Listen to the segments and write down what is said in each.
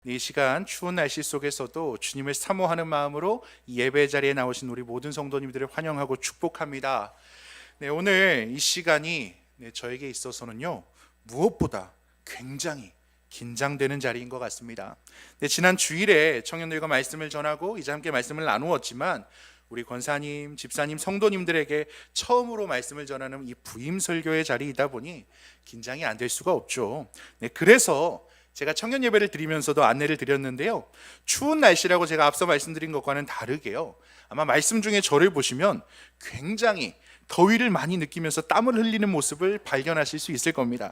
이 시간 추운 날씨 속에서도 주님을 사모하는 마음으로 이 예배 자리에 나오신 우리 모든 성도님들을 환영하고 축복합니다. 오늘 이 시간이 저에게 있어서는요, 무엇보다 굉장히 긴장되는 자리인 것 같습니다. 지난 주일에 청년들과 말씀을 전하고 이제 함께 말씀을 나누었지만 우리 권사님, 집사님, 성도님들에게 처음으로 말씀을 전하는 이 부임 설교의 자리이다 보니 긴장이 안 될 수가 없죠. 그래서 제가 청년 예배를 드리면서도 안내를 드렸는데요, 추운 날씨라고 제가 앞서 말씀드린 것과는 다르게요, 아마 말씀 중에 저를 보시면 굉장히 더위를 많이 느끼면서 땀을 흘리는 모습을 발견하실 수 있을 겁니다.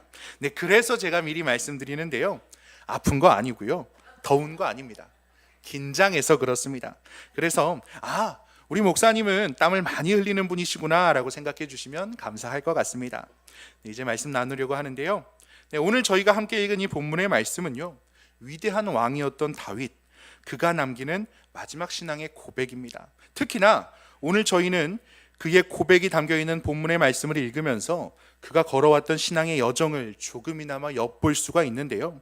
그래서 제가 미리 말씀드리는데요, 아픈 거 아니고요, 더운 거 아닙니다. 긴장해서 그렇습니다. 그래서 우리 목사님은 땀을 많이 흘리는 분이시구나 라고 생각해 주시면 감사할 것 같습니다. 이제 말씀 나누려고 하는데요, 오늘 저희가 함께 읽은 이 본문의 말씀은요, 위대한 왕이었던 다윗, 그가 남기는 마지막 신앙의 고백입니다. 특히나 오늘 저희는 그의 고백이 담겨있는 본문의 말씀을 읽으면서 그가 걸어왔던 신앙의 여정을 조금이나마 엿볼 수가 있는데요,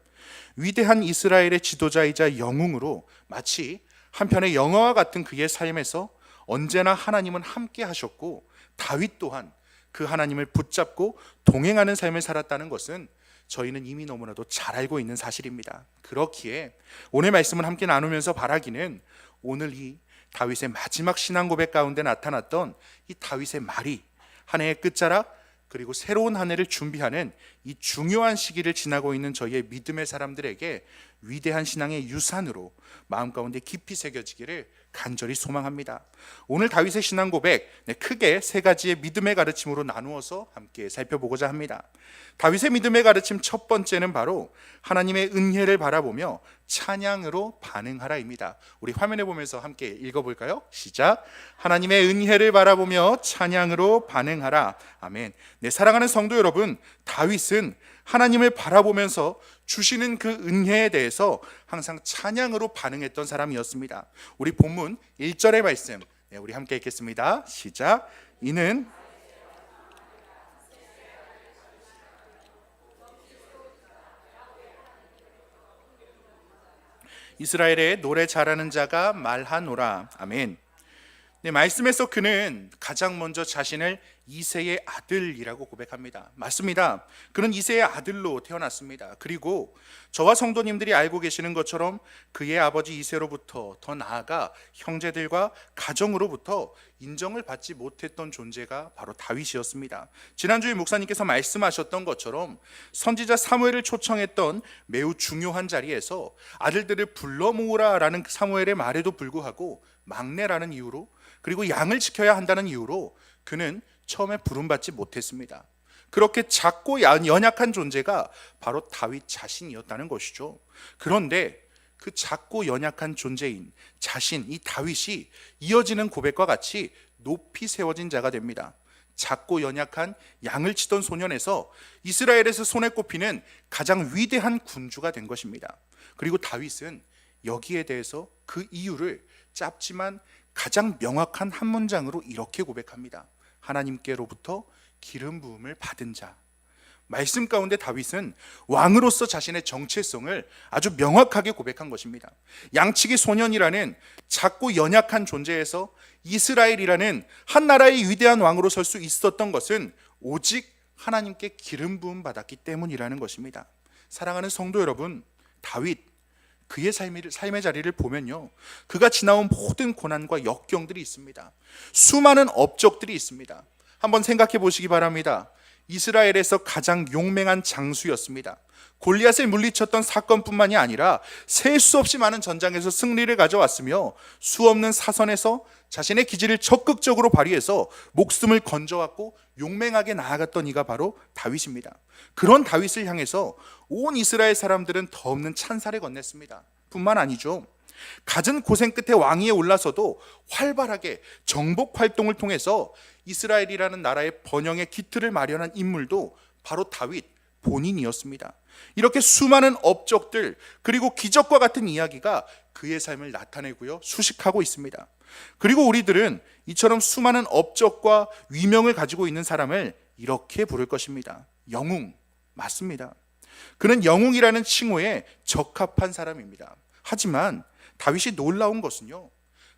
위대한 이스라엘의 지도자이자 영웅으로 마치 한편의 영화와 같은 그의 삶에서 언제나 하나님은 함께 하셨고 다윗 또한 그 하나님을 붙잡고 동행하는 삶을 살았다는 것은 저희는 이미 너무나도 잘 알고 있는 사실입니다. 그렇기에 오늘 말씀을 함께 나누면서 바라기는 오늘 이 다윗의 마지막 신앙 고백 가운데 나타났던 이 다윗의 말이 한 해의 끝자락 그리고 새로운 한 해를 준비하는 이 중요한 시기를 지나고 있는 저희의 믿음의 사람들에게 위대한 신앙의 유산으로 마음 가운데 깊이 새겨지기를 간절히 소망합니다. 오늘 다윗의 신앙 고백 크게 세 가지의 믿음의 가르침으로 나누어서 함께 살펴보고자 합니다. 다윗의 믿음의 가르침 첫 번째는 바로 하나님의 은혜를 바라보며 찬양으로 반응하라입니다. 우리 화면에 보면서 함께 읽어볼까요? 시작. 하나님의 은혜를 바라보며 찬양으로 반응하라. 아멘. 사랑하는 성도 여러분, 다윗은 하나님을 바라보면서 주시는 그 은혜에 대해서 항상 찬양으로 반응했던 사람이었습니다. 우리 본문 1절의 말씀 우리 함께 읽겠습니다. 시작. 이는 이스라엘의 노래 잘하는 자가 말하노라. 아멘. 말씀에서 그는 가장 먼저 자신을 이새의 아들이라고 고백합니다. 맞습니다. 그는 이새의 아들로 태어났습니다. 그리고 저와 성도님들이 알고 계시는 것처럼 그의 아버지 이새로부터 더 나아가 형제들과 가정으로부터 인정을 받지 못했던 존재가 바로 다윗이었습니다. 지난주에 목사님께서 말씀하셨던 것처럼 선지자 사무엘을 초청했던 매우 중요한 자리에서 아들들을 불러 모으라라는 사무엘의 말에도 불구하고 막내라는 이유로 그리고 양을 지켜야 한다는 이유로 그는 처음에 부름받지 못했습니다. 그렇게 작고 연약한 존재가 바로 다윗 자신이었다는 것이죠. 그런데 그 작고 연약한 존재인 자신, 이 다윗이 이어지는 고백과 같이 높이 세워진 자가 됩니다. 작고 연약한 양을 치던 소년에서 이스라엘에서 손에 꼽히는 가장 위대한 군주가 된 것입니다. 그리고 다윗은 여기에 대해서 그 이유를 짧지만 가장 명확한 한 문장으로 이렇게 고백합니다. 하나님께로부터 기름 부음을 받은 자. 말씀 가운데 다윗은 왕으로서 자신의 정체성을 아주 명확하게 고백한 것입니다. 양치기 소년이라는 작고 연약한 존재에서 이스라엘이라는 한 나라의 위대한 왕으로 설 수 있었던 것은 오직 하나님께 기름 부음 받았기 때문이라는 것입니다. 사랑하는 성도 여러분, 다윗 그의 삶의 자리를 보면요, 그가 지나온 모든 고난과 역경들이 있습니다. 수많은 업적들이 있습니다. 한번 생각해 보시기 바랍니다. 이스라엘에서 가장 용맹한 장수였습니다. 골리앗을 물리쳤던 사건뿐만이 아니라 셀 수 없이 많은 전장에서 승리를 가져왔으며 수없는 사선에서 자신의 기질을 적극적으로 발휘해서 목숨을 건져왔고 용맹하게 나아갔던 이가 바로 다윗입니다. 그런 다윗을 향해서 온 이스라엘 사람들은 더없는 찬사를 건넸습니다. 뿐만 아니죠, 갖은 고생 끝에 왕위에 올라서도 활발하게 정복 활동을 통해서 이스라엘이라는 나라의 번영의 기틀을 마련한 인물도 바로 다윗 본인이었습니다. 이렇게 수많은 업적들 그리고 기적과 같은 이야기가 그의 삶을 나타내고요, 수식하고 있습니다. 그리고 우리들은 이처럼 수많은 업적과 위명을 가지고 있는 사람을 이렇게 부를 것입니다. 영웅. 맞습니다. 그는 영웅이라는 칭호에 적합한 사람입니다. 하지만 다윗이 놀라운 것은요,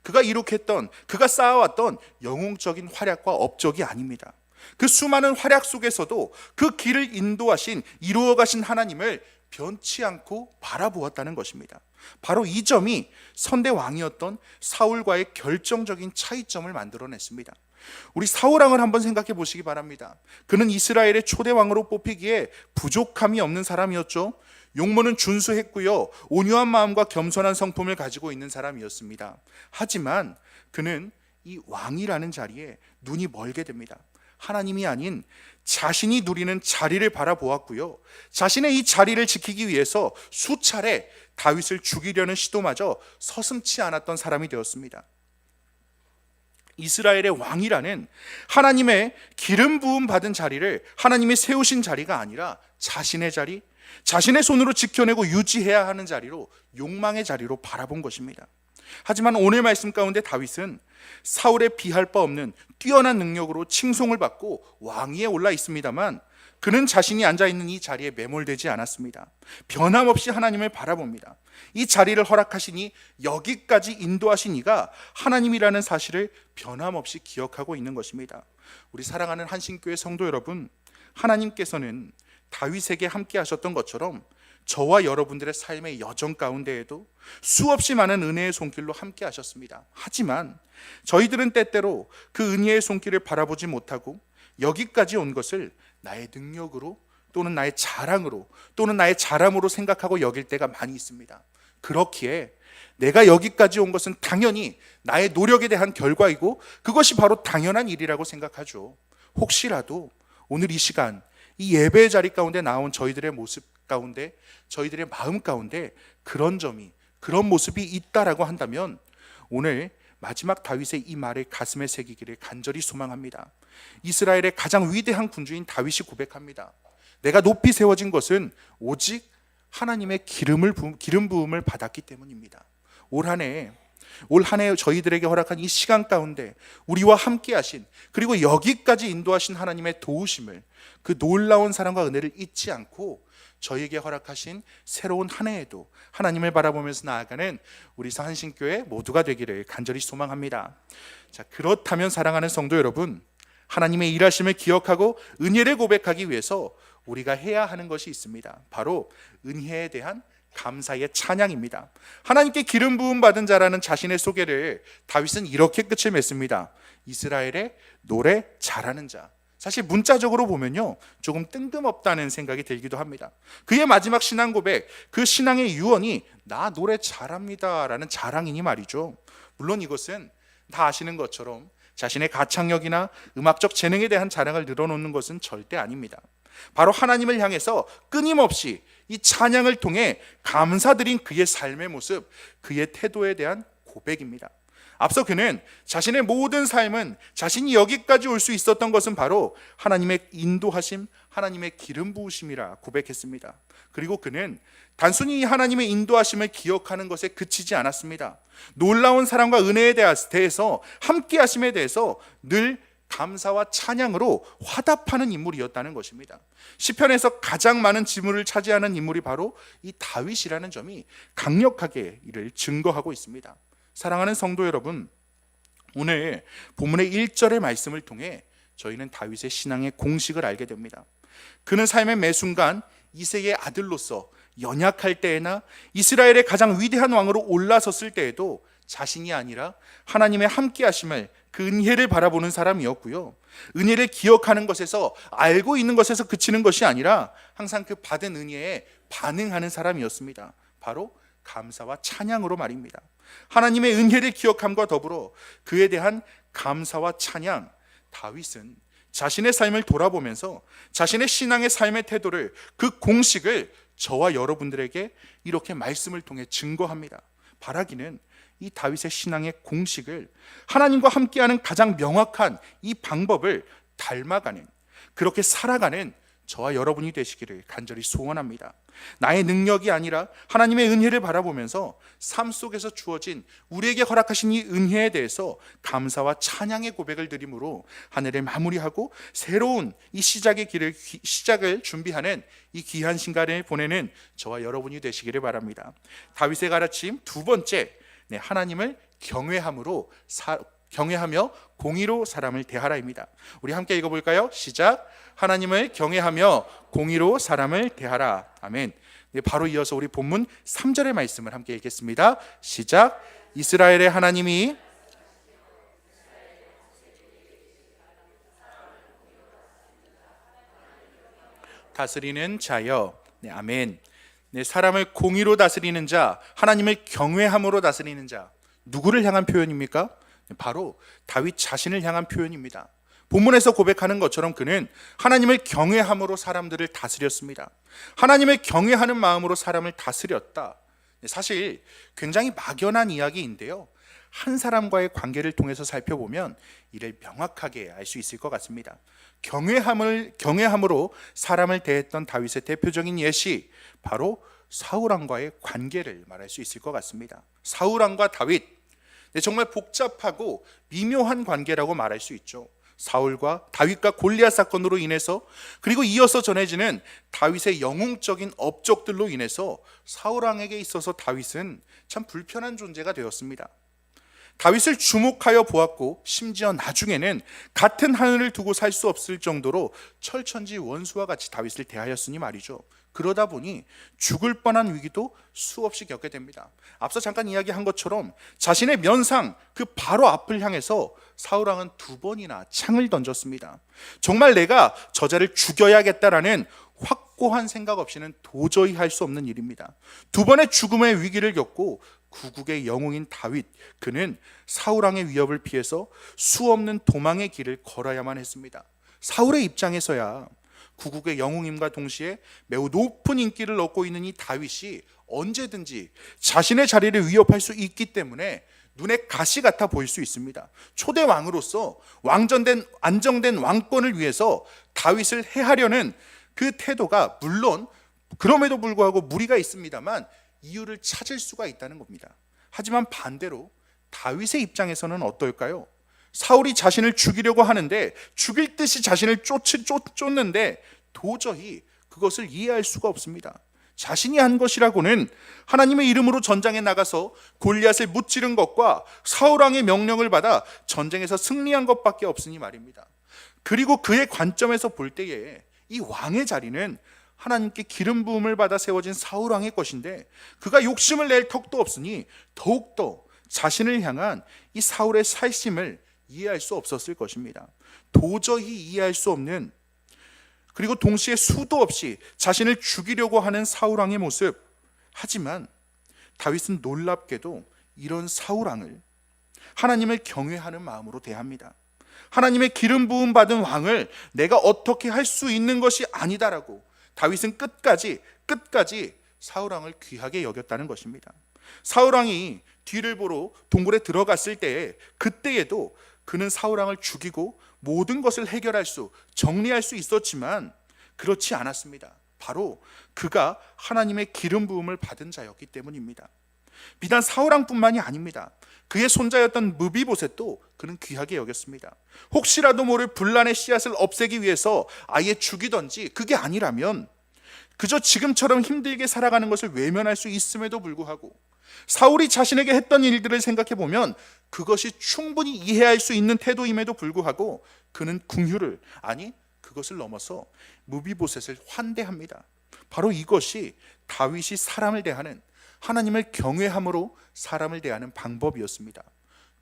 그가 이룩했던, 그가 쌓아왔던 영웅적인 활약과 업적이 아닙니다. 그 수많은 활약 속에서도 그 길을 인도하신, 이루어가신 하나님을 변치 않고 바라보았다는 것입니다. 바로 이 점이 선대 왕이었던 사울과의 결정적인 차이점을 만들어냈습니다. 우리 사울 왕을 한번 생각해 보시기 바랍니다. 그는 이스라엘의 초대 왕으로 뽑히기에 부족함이 없는 사람이었죠. 용모는 준수했고요, 온유한 마음과 겸손한 성품을 가지고 있는 사람이었습니다. 하지만 그는 이 왕이라는 자리에 눈이 멀게 됩니다. 하나님이 아닌 자신이 누리는 자리를 바라보았고요, 자신의 이 자리를 지키기 위해서 수차례 다윗을 죽이려는 시도마저 서슴지 않았던 사람이 되었습니다. 이스라엘의 왕이라는 하나님의 기름 부음 받은 자리를 하나님이 세우신 자리가 아니라 자신의 자리, 자신의 손으로 지켜내고 유지해야 하는 자리로, 욕망의 자리로 바라본 것입니다. 하지만 오늘 말씀 가운데 다윗은 사울의 비할 바 없는 뛰어난 능력으로 칭송을 받고 왕위에 올라 있습니다만, 그는 자신이 앉아있는 이 자리에 매몰되지 않았습니다. 변함없이 하나님을 바라봅니다. 이 자리를 허락하시니, 여기까지 인도하신 이가 하나님이라는 사실을 변함없이 기억하고 있는 것입니다. 우리 사랑하는 한신교회 성도 여러분, 하나님께서는 다윗에게 함께 하셨던 것처럼 저와 여러분들의 삶의 여정 가운데에도 수없이 많은 은혜의 손길로 함께 하셨습니다. 하지만 저희들은 때때로 그 은혜의 손길을 바라보지 못하고 여기까지 온 것을 나의 능력으로, 또는 나의 자랑으로, 또는 나의 잘함으로 생각하고 여길 때가 많이 있습니다. 그렇기에 내가 여기까지 온 것은 당연히 나의 노력에 대한 결과이고, 그것이 바로 당연한 일이라고 생각하죠. 혹시라도 오늘 이 시간, 이 예배의 자리 가운데 나온 저희들의 모습 가운데, 저희들의 마음 가운데 그런 점이, 그런 모습이 있다라고 한다면, 오늘 마지막 다윗의 이 말을 가슴에 새기기를 간절히 소망합니다. 이스라엘의 가장 위대한 군주인 다윗이 고백합니다. 내가 높이 세워진 것은 오직 하나님의 기름 부음을 받았기 때문입니다. 올 한 해 저희들에게 허락한 이 시간 가운데 우리와 함께 하신, 그리고 여기까지 인도하신 하나님의 도우심을, 그 놀라운 사랑과 은혜를 잊지 않고 저희에게 허락하신 새로운 한 해에도 하나님을 바라보면서 나아가는 우리 한신교회 모두가 되기를 간절히 소망합니다. 자, 그렇다면 사랑하는 성도 여러분, 하나님의 일하심을 기억하고 은혜를 고백하기 위해서 우리가 해야 하는 것이 있습니다. 바로 은혜에 대한 감사의 찬양입니다. 하나님께 기름 부음 받은 자라는 자신의 소개를 다윗은 이렇게 끝을 맺습니다. 이스라엘의 노래 잘하는 자. 사실 문자적으로 보면요, 조금 뜬금없다는 생각이 들기도 합니다. 그의 마지막 신앙 고백, 그 신앙의 유언이 나 노래 잘합니다 라는 자랑이니 말이죠. 물론 이것은 다 아시는 것처럼 자신의 가창력이나 음악적 재능에 대한 자랑을 늘어놓는 것은 절대 아닙니다. 바로 하나님을 향해서 끊임없이 이 찬양을 통해 감사드린 그의 삶의 모습, 그의 태도에 대한 고백입니다. 앞서 그는 자신의 모든 삶은, 자신이 여기까지 올 수 있었던 것은 바로 하나님의 인도하심, 하나님의 기름 부으심이라 고백했습니다. 그리고 그는 단순히 하나님의 인도하심을 기억하는 것에 그치지 않았습니다. 놀라운 사랑과 은혜에 대해서, 함께 하심에 대해서 늘 감사와 찬양으로 화답하는 인물이었다는 것입니다. 시편에서 가장 많은 지문을 차지하는 인물이 바로 이 다윗이라는 점이 강력하게 이를 증거하고 있습니다. 사랑하는 성도 여러분, 오늘 본문의 1절의 말씀을 통해 저희는 다윗의 신앙의 공식을 알게 됩니다. 그는 삶의 매 순간 이새의 아들로서 연약할 때에나 이스라엘의 가장 위대한 왕으로 올라섰을 때에도 자신이 아니라 하나님의 함께 하심을, 그 은혜를 바라보는 사람이었고요, 은혜를 기억하는 것에서, 알고 있는 것에서 그치는 것이 아니라 항상 그 받은 은혜에 반응하는 사람이었습니다. 바로 감사와 찬양으로 말입니다. 하나님의 은혜를 기억함과 더불어 그에 대한 감사와 찬양, 다윗은 자신의 삶을 돌아보면서 자신의 신앙의 삶의 태도를, 그 공식을 저와 여러분들에게 이렇게 말씀을 통해 증거합니다. 바라기는 이 다윗의 신앙의 공식을, 하나님과 함께하는 가장 명확한 이 방법을 닮아가는, 그렇게 살아가는 저와 여러분이 되시기를 간절히 소원합니다. 나의 능력이 아니라 하나님의 은혜를 바라보면서 삶 속에서 주어진 우리에게 허락하신 이 은혜에 대해서 감사와 찬양의 고백을 드림으로 한 해를 마무리하고 새로운 이 시작을 준비하는 이 귀한 시간을 보내는 저와 여러분이 되시기를 바랍니다. 다윗의 가르침 두 번째, 하나님을 경외하며 공의로 사람을 대하라입니다. 우리 함께 읽어볼까요? 시작. 하나님을 경외하며 공의로 사람을 대하라. 아멘. 바로 이어서 우리 본문 3절의 말씀을 함께 읽겠습니다. 시작. 이스라엘의 하나님이 다스리는 자여. 아멘. 사람을 공의로 다스리는 자, 하나님을 경외함으로 다스리는 자, 누구를 향한 표현입니까? 바로 다윗 자신을 향한 표현입니다. 본문에서 고백하는 것처럼 그는 하나님을 경외함으로 사람들을 다스렸습니다. 하나님을 경외하는 마음으로 사람을 다스렸다. 사실 굉장히 막연한 이야기인데요, 한 사람과의 관계를 통해서 살펴보면 이를 명확하게 알 수 있을 것 같습니다. 경외함으로 사람을 대했던 다윗의 대표적인 예시, 바로 사울 왕과의 관계를 말할 수 있을 것 같습니다. 사울 왕과 다윗, 정말 복잡하고 미묘한 관계라고 말할 수 있죠. 사울과 다윗과 골리앗 사건으로 인해서, 그리고 이어서 전해지는 다윗의 영웅적인 업적들로 인해서 사울 왕에게 있어서 다윗은 참 불편한 존재가 되었습니다. 다윗을 주목하여 보았고, 심지어 나중에는 같은 하늘을 두고 살 수 없을 정도로 철천지 원수와 같이 다윗을 대하였으니 말이죠. 그러다 보니 죽을 뻔한 위기도 수없이 겪게 됩니다. 앞서 잠깐 이야기한 것처럼 자신의 면상 그 바로 앞을 향해서 사울왕은 2번이나 창을 던졌습니다. 정말 내가 저자를 죽여야겠다라는 확고한 생각 없이는 도저히 할 수 없는 일입니다. 2번의 죽음의 위기를 겪고 구국의 영웅인 다윗, 그는 사울왕의 위협을 피해서 수없는 도망의 길을 걸어야만 했습니다. 사울의 입장에서야 구국의 영웅임과 동시에 매우 높은 인기를 얻고 있는 이 다윗이 언제든지 자신의 자리를 위협할 수 있기 때문에 눈에 가시 같아 보일 수 있습니다. 초대 왕으로서 안정된 왕권을 위해서 다윗을 해하려는 그 태도가 물론 그럼에도 불구하고 무리가 있습니다만 이유를 찾을 수가 있다는 겁니다. 하지만 반대로 다윗의 입장에서는 어떨까요? 사울이 자신을 죽이려고 하는데, 죽일 듯이 자신을 쫓는데 도저히 그것을 이해할 수가 없습니다. 자신이 한 것이라고는 하나님의 이름으로 전장에 나가서 골리앗을 무찌른 것과 사울왕의 명령을 받아 전쟁에서 승리한 것밖에 없으니 말입니다. 그리고 그의 관점에서 볼 때에 이 왕의 자리는 하나님께 기름 부음을 받아 세워진 사울왕의 것인데, 그가 욕심을 낼 턱도 없으니 더욱더 자신을 향한 이 사울의 살심을 이해할 수 없었을 것입니다. 도저히 이해할 수 없는, 그리고 동시에 수도 없이 자신을 죽이려고 하는 사울왕의 모습. 하지만 다윗은 놀랍게도 이런 사울왕을 하나님을 경외하는 마음으로 대합니다. 하나님의 기름 부음 받은 왕을 내가 어떻게 할 수 있는 것이 아니다라고 다윗은 끝까지 사울왕을 귀하게 여겼다는 것입니다. 사울왕이 뒤를 보러 동굴에 들어갔을 때에, 그때에도 그는 사울왕을 죽이고 모든 것을 정리할 수 있었지만 그렇지 않았습니다. 바로 그가 하나님의 기름 부음을 받은 자였기 때문입니다. 비단 사울왕뿐만이 아닙니다. 그의 손자였던 무비보셋도 그는 귀하게 여겼습니다. 혹시라도 모를 분란의 씨앗을 없애기 위해서 아예 죽이던지, 그게 아니라면 그저 지금처럼 힘들게 살아가는 것을 외면할 수 있음에도 불구하고, 사울이 자신에게 했던 일들을 생각해 보면 그것이 충분히 이해할 수 있는 태도임에도 불구하고 그는 그것을 넘어서 무비보셋을 환대합니다. 바로 이것이 다윗이 사람을 대하는, 하나님을 경외함으로 사람을 대하는 방법이었습니다.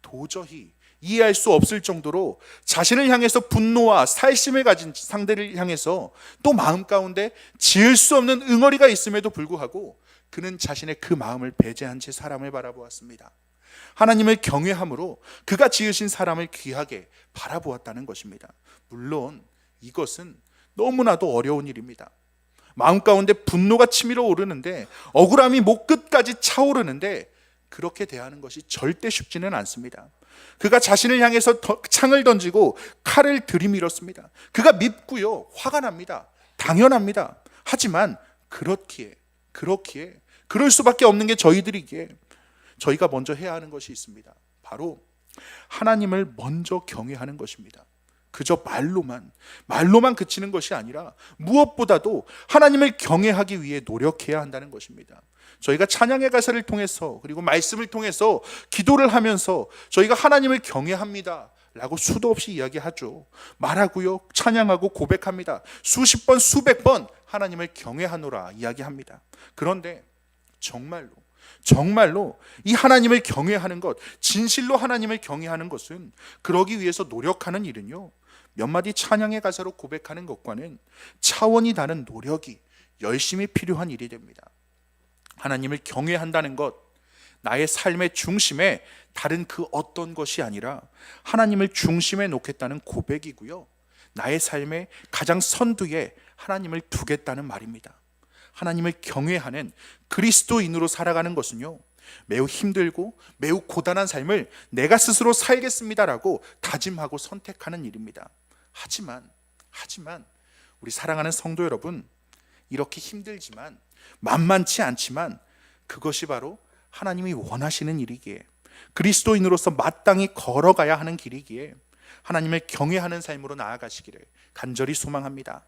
도저히 이해할 수 없을 정도로 자신을 향해서 분노와 살심을 가진 상대를 향해서 또 마음 가운데 지을 수 없는 응어리가 있음에도 불구하고 그는 자신의 그 마음을 배제한 채 사람을 바라보았습니다. 하나님을 경외함으로 그가 지으신 사람을 귀하게 바라보았다는 것입니다. 물론 이것은 너무나도 어려운 일입니다. 마음 가운데 분노가 치밀어 오르는데, 억울함이 목 끝까지 차오르는데, 그렇게 대하는 것이 절대 쉽지는 않습니다. 그가 자신을 향해서 창을 던지고 칼을 들이밀었습니다. 그가 밉고요, 화가 납니다. 당연합니다. 하지만 그렇기에 그럴 수밖에 없는 게 저희들이기에 저희가 먼저 해야 하는 것이 있습니다. 바로 하나님을 먼저 경외하는 것입니다. 그저 말로만 그치는 것이 아니라 무엇보다도 하나님을 경외하기 위해 노력해야 한다는 것입니다. 저희가 찬양의 가사를 통해서 그리고 말씀을 통해서 기도를 하면서 저희가 하나님을 경외합니다 라고 수도 없이 이야기하죠. 말하고요, 찬양하고 고백합니다. 수십 번 수백 번 하나님을 경외하노라 이야기합니다. 그런데 정말로 이 하나님을 경외하는 것, 진실로 하나님을 경외하는 것은, 그러기 위해서 노력하는 일은요, 몇 마디 찬양의 가사로 고백하는 것과는 차원이 다른 노력이, 열심이 필요한 일이 됩니다. 하나님을 경외한다는 것, 나의 삶의 중심에 다른 그 어떤 것이 아니라 하나님을 중심에 놓겠다는 고백이고요, 나의 삶의 가장 선두에 하나님을 두겠다는 말입니다. 하나님을 경외하는 그리스도인으로 살아가는 것은요, 매우 힘들고 매우 고단한 삶을 내가 스스로 살겠습니다라고 다짐하고 선택하는 일입니다. 하지만 우리 사랑하는 성도 여러분, 이렇게 힘들지만 만만치 않지만 그것이 바로 하나님이 원하시는 일이기에, 그리스도인으로서 마땅히 걸어가야 하는 길이기에 하나님을 경외하는 삶으로 나아가시기를 간절히 소망합니다.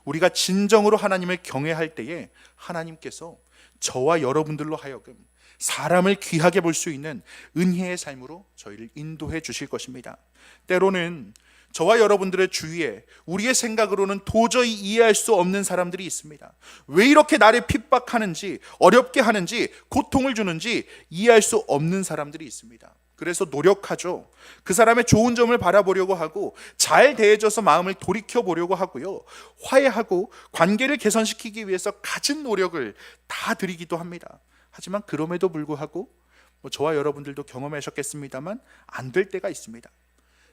우리가 진정으로 하나님을 경외할 때에 하나님께서 저와 여러분들로 하여금 사람을 귀하게 볼 수 있는 은혜의 삶으로 저희를 인도해 주실 것입니다. 때로는 저와 여러분들의 주위에 우리의 생각으로는 도저히 이해할 수 없는 사람들이 있습니다. 왜 이렇게 나를 핍박하는지, 어렵게 하는지, 고통을 주는지 이해할 수 없는 사람들이 있습니다. 그래서 노력하죠. 그 사람의 좋은 점을 바라보려고 하고 잘 대해줘서 마음을 돌이켜보려고 하고요, 화해하고 관계를 개선시키기 위해서 가진 노력을 다 드리기도 합니다. 하지만 그럼에도 불구하고 저와 여러분들도 경험하셨겠습니다만 안 될 때가 있습니다.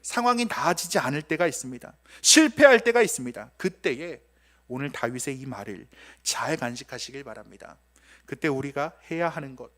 상황이 나아지지 않을 때가 있습니다. 실패할 때가 있습니다. 그때에 오늘 다윗의 이 말을 잘 간직하시길 바랍니다. 그때 우리가 해야 하는 것,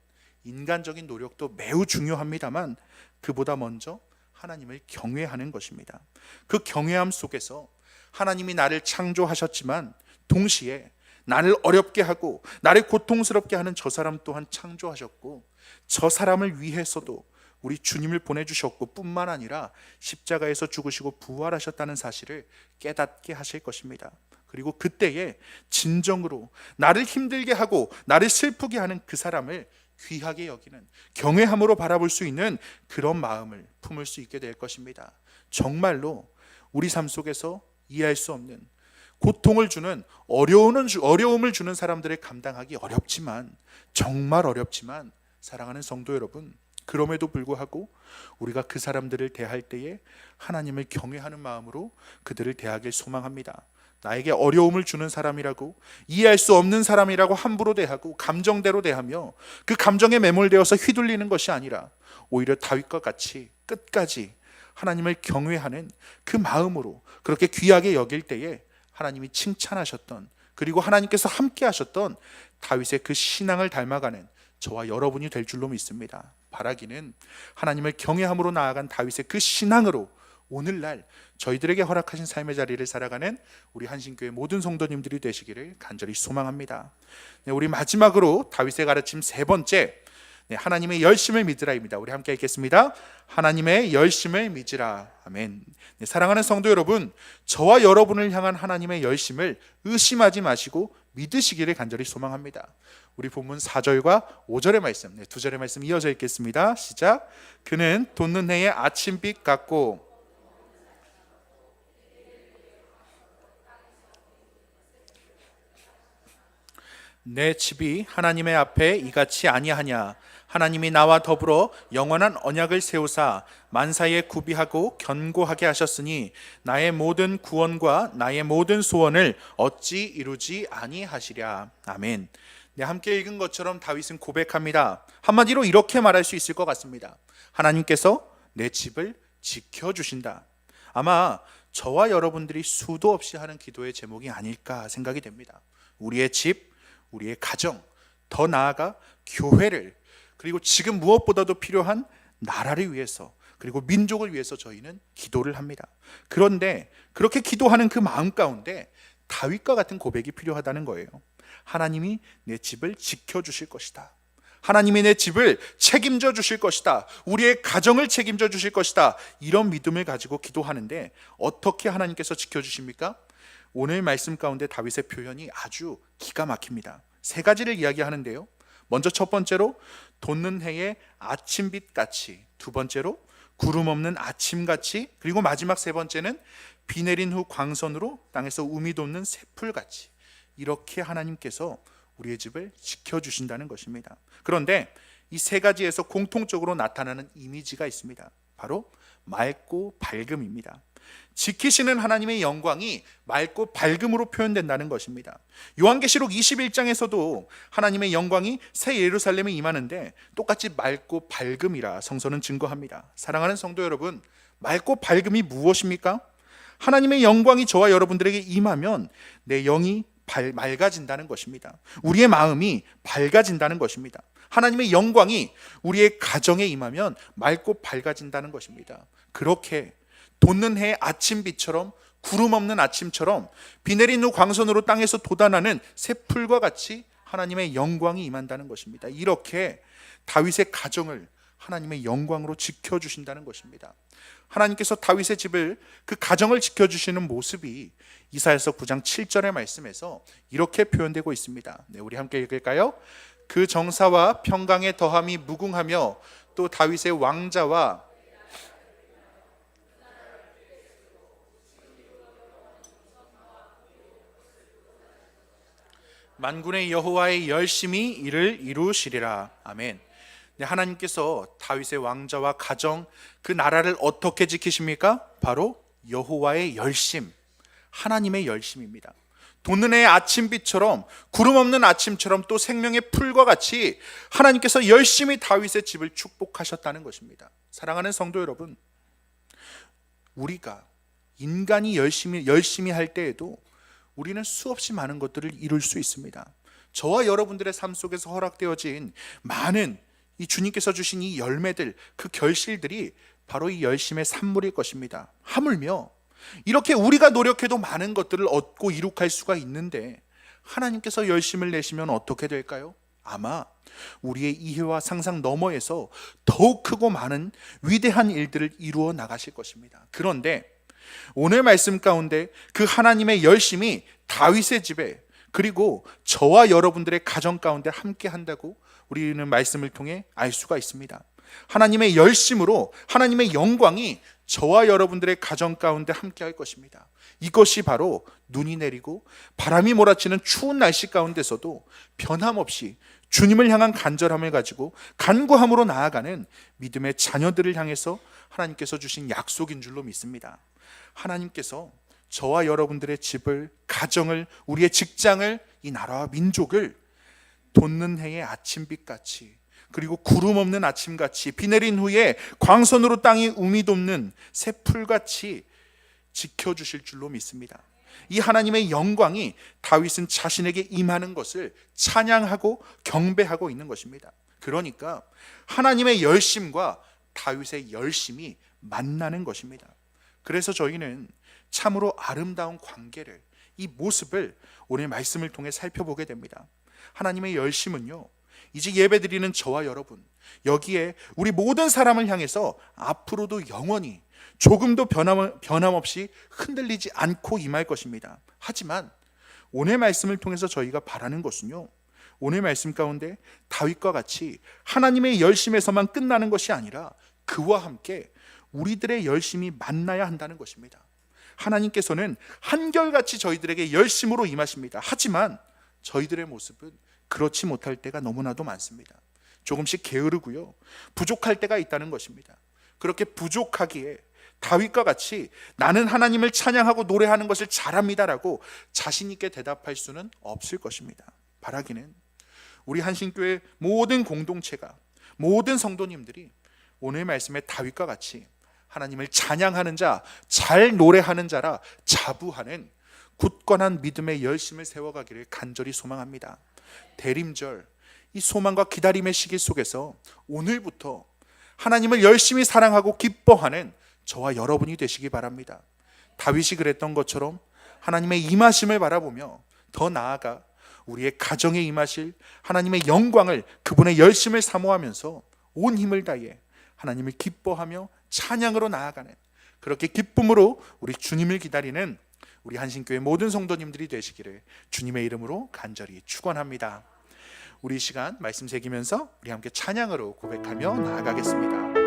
인간적인 노력도 매우 중요합니다만 그보다 먼저 하나님을 경외하는 것입니다. 그 경외함 속에서 하나님이 나를 창조하셨지만 동시에 나를 어렵게 하고 나를 고통스럽게 하는 저 사람 또한 창조하셨고, 저 사람을 위해서도 우리 주님을 보내주셨고 뿐만 아니라 십자가에서 죽으시고 부활하셨다는 사실을 깨닫게 하실 것입니다. 그리고 그때에 진정으로 나를 힘들게 하고 나를 슬프게 하는 그 사람을 귀하게 여기는, 경외함으로 바라볼 수 있는 그런 마음을 품을 수 있게 될 것입니다. 정말로 우리 삶 속에서 이해할 수 없는 고통을 주는, 어려움을 주는 사람들을 감당하기 어렵지만, 정말 어렵지만 사랑하는 성도 여러분, 그럼에도 불구하고 우리가 그 사람들을 대할 때에 하나님을 경외하는 마음으로 그들을 대하길 소망합니다. 나에게 어려움을 주는 사람이라고, 이해할 수 없는 사람이라고 함부로 대하고 감정대로 대하며 그 감정에 매몰되어서 휘둘리는 것이 아니라 오히려 다윗과 같이 끝까지 하나님을 경외하는 그 마음으로 그렇게 귀하게 여길 때에 하나님이 칭찬하셨던, 그리고 하나님께서 함께 하셨던 다윗의 그 신앙을 닮아가는 저와 여러분이 될 줄로 믿습니다. 바라기는 하나님을 경외함으로 나아간 다윗의 그 신앙으로 오늘날 저희들에게 허락하신 삶의 자리를 살아가는 우리 한신교회 모든 성도님들이 되시기를 간절히 소망합니다. 우리 마지막으로 다윗의 가르침 세 번째, 하나님의 열심을 믿으라입니다. 우리 함께 읽겠습니다. 하나님의 열심을 믿으라. 아멘. 사랑하는 성도 여러분, 저와 여러분을 향한 하나님의 열심을 의심하지 마시고 믿으시기를 간절히 소망합니다. 우리 본문 4절과 5절의 말씀, 두 절의 말씀 이어져 읽겠습니다. 시작. 그는 돋는 해의 아침빛 같고 내 집이 하나님의 앞에 이같이 아니하냐. 하나님이 나와 더불어 영원한 언약을 세우사 만사에 구비하고 견고하게 하셨으니 나의 모든 구원과 나의 모든 소원을 어찌 이루지 아니하시랴. 아멘. 함께 읽은 것처럼 다윗은 고백합니다. 한마디로 이렇게 말할 수 있을 것 같습니다. 하나님께서 내 집을 지켜주신다. 아마 저와 여러분들이 수도 없이 하는 기도의 제목이 아닐까 생각이 됩니다. 우리의 집, 우리의 가정, 더 나아가 교회를, 그리고 지금 무엇보다도 필요한 나라를 위해서, 그리고 민족을 위해서 저희는 기도를 합니다. 그런데 그렇게 기도하는 그 마음 가운데 다윗과 같은 고백이 필요하다는 거예요. 하나님이 내 집을 지켜주실 것이다. 하나님이 내 집을 책임져 주실 것이다. 우리의 가정을 책임져 주실 것이다. 이런 믿음을 가지고 기도하는데 어떻게 하나님께서 지켜주십니까? 오늘 말씀 가운데 다윗의 표현이 아주 기가 막힙니다. 세 가지를 이야기하는데요. 먼저 첫 번째로 돋는 해의 아침빛같이, 두 번째로 구름 없는 아침같이, 그리고 마지막 세 번째는 비 내린 후 광선으로 땅에서 우미 돋는 새풀같이, 이렇게 하나님께서 우리의 집을 지켜주신다는 것입니다. 그런데 이 세 가지에서 공통적으로 나타나는 이미지가 있습니다. 바로 맑고 밝음입니다. 지키시는 하나님의 영광이 맑고 밝음으로 표현된다는 것입니다. 요한계시록 21장에서도 하나님의 영광이 새 예루살렘에 임하는데 똑같이 맑고 밝음이라 성서는 증거합니다. 사랑하는 성도 여러분, 맑고 밝음이 무엇입니까? 하나님의 영광이 저와 여러분들에게 임하면 내 영이 맑아진다는 것입니다. 우리의 마음이 밝아진다는 것입니다. 하나님의 영광이 우리의 가정에 임하면 맑고 밝아진다는 것입니다. 그렇게 돋는 해의 아침빛처럼, 구름 없는 아침처럼, 비 내린 후 광선으로 땅에서 돋아나는 새풀과 같이 하나님의 영광이 임한다는 것입니다. 이렇게 다윗의 가정을 하나님의 영광으로 지켜주신다는 것입니다. 하나님께서 다윗의 집을, 그 가정을 지켜주시는 모습이 이사야서 9장 7절의 말씀에서 이렇게 표현되고 있습니다. 네, 우리 함께 읽을까요? 그 정사와 평강의 더함이 무궁하며 또 다윗의 왕자와 만군의 여호와의 열심히 이를 이루시리라. 아멘. 네, 하나님께서 다윗의 왕자와 가정, 그 나라를 어떻게 지키십니까? 바로 여호와의 열심, 하나님의 열심입니다. 돋는 해의 아침빛처럼, 구름 없는 아침처럼, 또 생명의 풀과 같이 하나님께서 열심히 다윗의 집을 축복하셨다는 것입니다. 사랑하는 성도 여러분, 우리가 인간이 열심히 할 때에도 우리는 수없이 많은 것들을 이룰 수 있습니다. 저와 여러분들의 삶 속에서 허락되어진 많은 이 주님께서 주신 이 열매들, 그 결실들이 바로 이 열심의 산물일 것입니다. 하물며 이렇게 우리가 노력해도 많은 것들을 얻고 이룩할 수가 있는데 하나님께서 열심을 내시면 어떻게 될까요? 아마 우리의 이해와 상상 너머에서 더욱 크고 많은 위대한 일들을 이루어 나가실 것입니다. 그런데 오늘 말씀 가운데 그 하나님의 열심이 다윗의 집에, 그리고 저와 여러분들의 가정 가운데 함께 한다고 우리는 말씀을 통해 알 수가 있습니다. 하나님의 열심으로 하나님의 영광이 저와 여러분들의 가정 가운데 함께 할 것입니다. 이것이 바로 눈이 내리고 바람이 몰아치는 추운 날씨 가운데서도 변함없이 주님을 향한 간절함을 가지고 간구함으로 나아가는 믿음의 자녀들을 향해서 하나님께서 주신 약속인 줄로 믿습니다. 하나님께서 저와 여러분들의 집을, 가정을, 우리의 직장을, 이 나라와 민족을 돋는 해의 아침빛같이, 그리고 구름 없는 아침같이, 비 내린 후에 광선으로 땅이 우미 돋는 새풀같이 지켜주실 줄로 믿습니다. 이 하나님의 영광이 다윗은 자신에게 임하는 것을 찬양하고 경배하고 있는 것입니다. 그러니까 하나님의 열심과 다윗의 열심이 만나는 것입니다. 그래서 저희는 참으로 아름다운 관계를, 이 모습을 오늘 말씀을 통해 살펴보게 됩니다. 하나님의 열심은요, 이제 예배드리는 저와 여러분, 여기에 우리 모든 사람을 향해서 앞으로도 영원히 조금도 변함없이 흔들리지 않고 임할 것입니다. 하지만 오늘 말씀을 통해서 저희가 바라는 것은요, 오늘 말씀 가운데 다윗과 같이 하나님의 열심에서만 끝나는 것이 아니라 그와 함께 우리들의 열심이 만나야 한다는 것입니다. 하나님께서는 한결같이 저희들에게 열심으로 임하십니다. 하지만 저희들의 모습은 그렇지 못할 때가 너무나도 많습니다. 조금씩 게으르고요, 부족할 때가 있다는 것입니다. 그렇게 부족하기에 다윗과 같이 나는 하나님을 찬양하고 노래하는 것을 잘합니다라고 자신 있게 대답할 수는 없을 것입니다. 바라기는 우리 한신교회 모든 공동체가, 모든 성도님들이 오늘 말씀의 다윗과 같이 하나님을 찬양하는 자, 잘 노래하는 자라 자부하는 굳건한 믿음의 열심을 세워가기를 간절히 소망합니다. 대림절, 이 소망과 기다림의 시기 속에서 오늘부터 하나님을 열심히 사랑하고 기뻐하는 저와 여러분이 되시기 바랍니다. 다윗이 그랬던 것처럼 하나님의 임하심을 바라보며 더 나아가 우리의 가정에 임하실 하나님의 영광을, 그분의 열심을 사모하면서 온 힘을 다해 하나님을 기뻐하며 찬양으로 나아가는, 그렇게 기쁨으로 우리 주님을 기다리는 우리 한신교회 모든 성도님들이 되시기를 주님의 이름으로 간절히 축원합니다. 우리 시간 말씀 새기면서 우리 함께 찬양으로 고백하며 나아가겠습니다.